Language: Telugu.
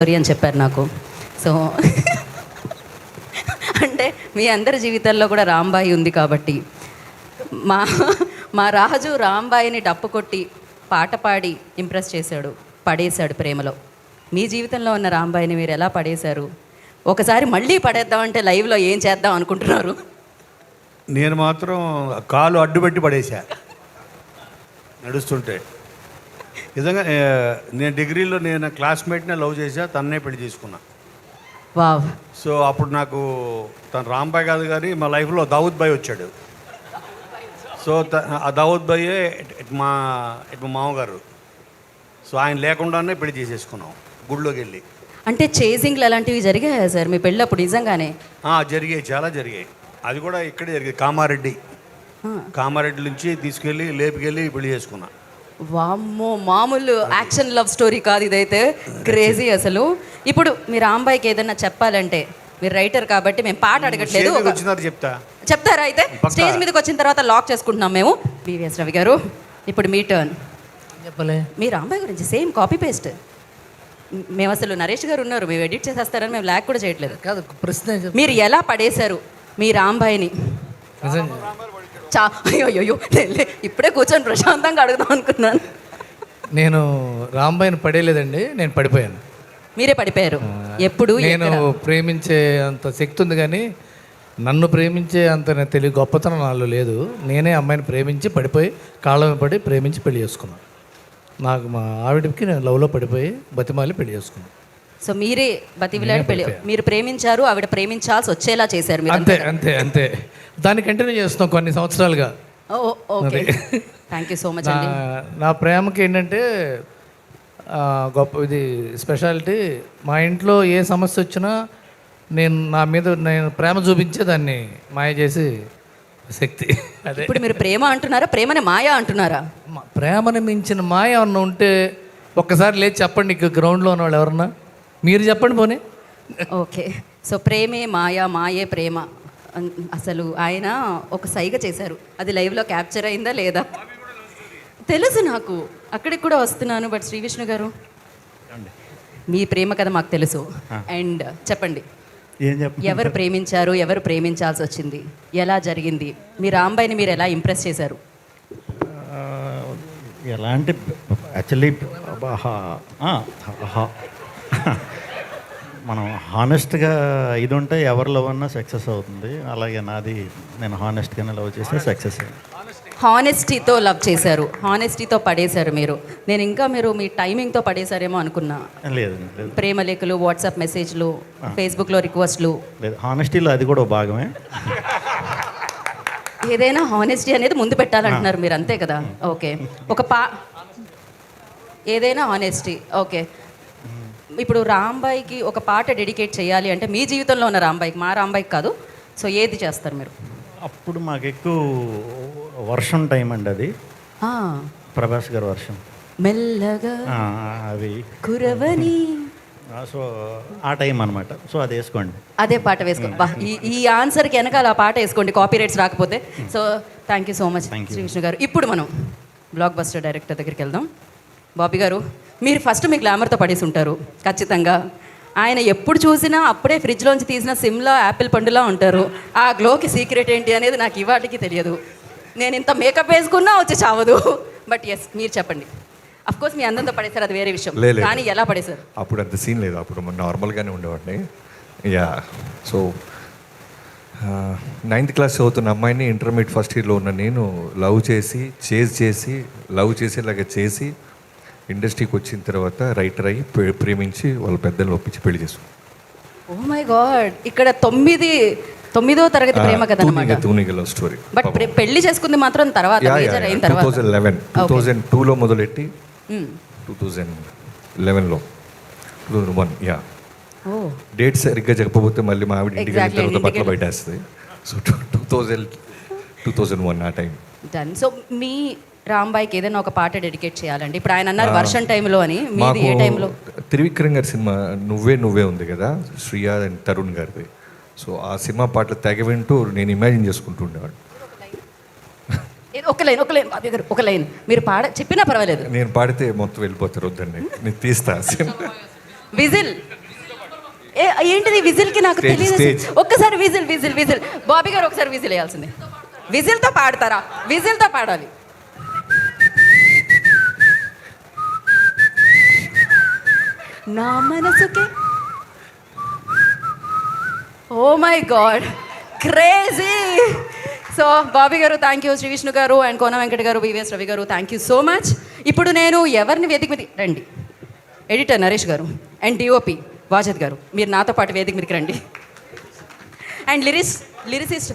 స్టోరీ అని చెప్పారు నాకు. సో అంటే మీ అందరి జీవితాల్లో కూడా రాంబాయి ఉంది కాబట్టి మా మా రాజు రాంబాయిని డప్పు కొట్టి పాట పాడి ఇంప్రెస్ చేశాడు, పడేశాడు ప్రేమలో. మీ జీవితంలో ఉన్న రాంబాయిని మీరు ఎలా పడేశారు? ఒకసారి మళ్ళీ పడేద్దామంటే లైవ్లో ఏం చేద్దాం అనుకుంటున్నారు? నేను మాత్రం కాలు అడ్డుపెట్టి పడేశా నడుస్తుంటే. నిజంగా నేను డిగ్రీలో నేను క్లాస్మేట్నే లవ్ చేశా, తన్నే పెళ్లి చేసుకున్నా. వావ్. సో అప్పుడు నాకు తను రాంబాయ్ కాదు కానీ మా లైఫ్లో దావుద్ బాయ్ వచ్చాడు. సో ఆ దావుద్ బాయే మా మామగారు. సో ఆయన లేకుండానే పెళ్లి చేసేసుకున్నాం గుడిలోకి వెళ్ళి. అంటే చేసింగ్లు అలాంటివి జరిగాయా సార్ మీ పెళ్ళప్పుడు నిజంగానే? జరిగాయి, చాలా జరిగాయి. అది కూడా ఇక్కడే జరిగాయి. కామారెడ్డి నుంచి తీసుకెళ్ళి లేపుకెళ్ళి పెళ్లి చేసుకున్నా. వామ్మో, మామూలు యాక్షన్ లవ్ స్టోరీ కాదు ఇదైతే. క్రేజీ అసలు. ఇప్పుడు మీరు రాంబాయికి ఏదైనా చెప్పాలంటే, మీరు రైటర్ కాబట్టి మేము పాట అడగట్లేదు, చెప్తారా? అయితే స్టేజ్ మీదకి వచ్చిన తర్వాత లాక్ చేసుకుంటున్నాం మేము. బివిఎస్ రవి గారు, ఇప్పుడు మీ టర్న్. చెప్పలే మీ రాంబాయి గురించి సేమ్ కాపీ పేస్ట్. మేము అసలు నరేష్ గారు ఉన్నారు, మేము ఎడిట్ చేసేస్తారని మేము ల్యాక్ కూడా చేయట్లేదు. కాదు, ప్రశ్న మీరు ఎలా పడేశారు మీ రాంబాయిని? అయ్యో, ఇప్పుడే కూర్చొని ప్రశాంతంగా అడుగుదాం అనుకున్నాను. నేను రాంబాయిని పడేయలేదండి, నేను పడిపోయాను. మీరే పడిపోయారు? ఎప్పుడు? నేను ప్రేమించే అంత శక్తి ఉంది కానీ నన్ను ప్రేమించే అంత తెలివి గొప్పతనం నాలో లేదు. నేనే అమ్మాయిని ప్రేమించి పడిపోయి కాళ్ళ పడి ప్రేమించి పెళ్లి చేసుకున్నాను. నాకు మా ఆవిడకి నేను లవ్లో పడిపోయి బతిమాలి పెళ్లి చేసుకున్నాను. సో మీరే బతివిలాడి పెళ్లి, మీరు ప్రేమించారు, ఆవిడ ప్రేమించాల్సి వచ్చేలా చేశారు మీరు. అంతే అంతే అంతే దాన్ని కంటిన్యూ చేస్తున్నాం కొన్ని సంవత్సరాలుగా. Okay, thank you so much అండి. నా ప్రేమకి ఏంటంటే గొప్ప ఇది స్పెషాలిటీ. మా ఇంట్లో ఏ సమస్య వచ్చినా నేను ప్రేమ చూపించే దాన్ని మాయ చేసి శక్తి. అదే ఇప్పుడు మీరు ప్రేమ అంటున్నారా, ప్రేమని మాయ అంటున్నారా? ప్రేమని మించిన మాయ ఏమన్నా ఉంటే ఒక్కసారి లేచి చెప్పండి. ఇక గ్రౌండ్లో ఉన్న వాళ్ళు ఎవరన్నా మీరు చెప్పండి పోనీ. ఓకే, సో ప్రేమే మాయ, మాయే ప్రేమ. అసలు ఆయన ఒక సైగ చేశారు, అది లైవ్లో క్యాప్చర్ అయిందా లేదా తెలుసు నాకు. అక్కడికి కూడా వస్తున్నాను. బట్ శ్రీ విష్ణు గారు, మీ ప్రేమ కథ మాకు తెలుసు. అండ్ చెప్పండి, ఎవరు ప్రేమించారు, ఎవరు ప్రేమించాల్సి వచ్చింది, ఎలా జరిగింది, మీ రాంబాయిని మీరు ఎలా ఇంప్రెస్ చేశారు? ఎలా అంటే యాక్చువల్లీ మనం హానెస్ట్గా ఇది ఉంటే ఎవరి లవ్ అన్నా సక్సెస్ అవుతుంది. అలాగే నాది, నేను హానెస్ట్గానే లవ్ చేస్తే సక్సెస్ అయ్యింది. హానెస్టీతో లవ్ చేశారు, హానెస్టీతో పడేశారు మీరు. నేను ఇంకా మీరు మీ టైమింగ్తో పడేశారేమో అనుకున్నా. లేదు, ప్రేమ లేఖలు, వాట్సాప్ మెసేజ్లు, ఫేస్బుక్లో రిక్వెస్ట్లు. లేదు, హానెస్టీలో అది కూడా భాగమే. ఏదైనా హానెస్టీ అనేది ముందు పెట్టాలంటున్నారు మీరు, అంతే కదా? ఓకే, ఏదైనా హానెస్టీ. ఓకే, ఇప్పుడు రాంబాయికి ఒక పాట డెడికేట్ చేయాలి అంటే, మీ జీవితంలో ఉన్న రాంబాయికి, మా రాంబాయికి కాదు, సో ఏది చేస్తారు మీరు? అప్పుడు మాకు ఎక్కువ వర్షం టైం అండి, అది ప్రభాస్ గారు వర్షం మెల్లగా అవి కురవని. సో ఆ టైం అనమాట. సో అది వేసుకోండి, అదే పాట వేసుకోండి. ఈ ఆన్సర్కి వెనకాల ఆ పాట వేసుకోండి, కాపీ రైట్స్ రాకపోతే. So thank you so much Shri Vishnu గారు. ఇప్పుడు మనం బ్లాక్ బస్టర్ డైరెక్టర్ దగ్గరికి వెళ్దాం. బాబీ గారు, మీరు ఫస్ట్ మీ గ్లామర్తో పడేసి ఉంటారు ఖచ్చితంగా. ఆయన ఎప్పుడు చూసినా అప్పుడే ఫ్రిడ్జ్లోంచి తీసిన సిమ్లా యాపిల్ పండులా ఉంటారు. ఆ గ్లోకి సీక్రెట్ ఏంటి అనేది నాకు ఇవాటికి తెలియదు. నేను ఇంత మేకప్ వేసుకున్నా వచ్చి చావదు. బట్ ఎస్, మీరు చెప్పండి. అఫ్కోర్స్ మీ అందంతో పడేశారు, అది వేరే విషయం, కానీ ఎలా పడేశారు? అప్పుడు అంత సీన్ లేదు, అప్పుడు నార్మల్గానే ఉండేవాడిని. యా, సో 9th క్లాస్ చదువుతున్న అమ్మాయిని ఇంటర్మీడియట్ ఫస్ట్ ఇయర్లో ఉన్న నేను లవ్ చేసి ఇలాగ చేసి ఇండస్ట్రీకి వచ్చిన తర్వాత రైటర్ అయ్యి ప్రేమించి వాళ్ళ పెద్దలు ఒప్పించి పెళ్లి చేసుకున్నాను. ఓ మై గాడ్, ఇక్కడ 9వ తరగతి ప్రేమ కథ అన్నమాట. తూనిగ లవ్ స్టోరీ. బట్ పెళ్లి చేసుకుంది మాత్రం తర్వాత, మేజర్ అయిన తర్వాత 2002లో మొదలెట్టి 2011లో 2001. యా, డేట్ సరిగ్గా చెప్పబోతే మళ్ళీ మా ఆవిడ ఇంటికి వెళ్ళిన తర్వాత బట్టలు బయట వేస్తుంది. సో 2001 ఆ టైం డన్. సో మీ రాంబాయికి ఏదైనా ఒక పాట డెడికేట్ చేయాలండి. ఇప్పుడు ఆయన అన్నారు వర్షం టైంలో అని, మీది ఏ టైంలో? త్రివిక్రమ్ గారి సినిమా నువ్వే ఉంది కదా, శ్రియా అండ్ తరుణ్ గారిది. సో ఆ సినిమా పాటలు తెగ వింటూ నేను ఇమాజిన్ చేసుకుంటూ ఉండేవాడు. ఒక లైన్ బాబీ గారు, ఒక లైన్ మీరు చెప్పినా పర్వాలేదు. నేను పాడితే మొత్తం వెళ్ళిపోతారు, వద్దండి, నేను తీస్తా. విజిల్ ఏంటిది విజిల్కి నాకు Stage, తెలియదు. stage. ఒక్కసారి విజిల్ విజిల్ విజిల్ బాబీ గారు ఒకసారి విజిల్ వేయాల్సిందే. విజిల్తో పాడతారా? విజిల్తో పాడాలి. నా మనసుకే oh my god crazy. So Bobby గారు థ్యాంక్ యూ, శ్రీ విష్ణు గారు అండ్ కోన వెంకట గారు, వివిఎస్ రవి గారు థ్యాంక్ యూ సో మచ్. ఇప్పుడు నేను ఎవరిని వేదిక మీద రండి, ఎడిటర్ నరేష్ గారు అండ్ డిఓపి వాజద్ గారు, మీరు నాతో పాటు వేదిక మీదకి రండి. And lyricist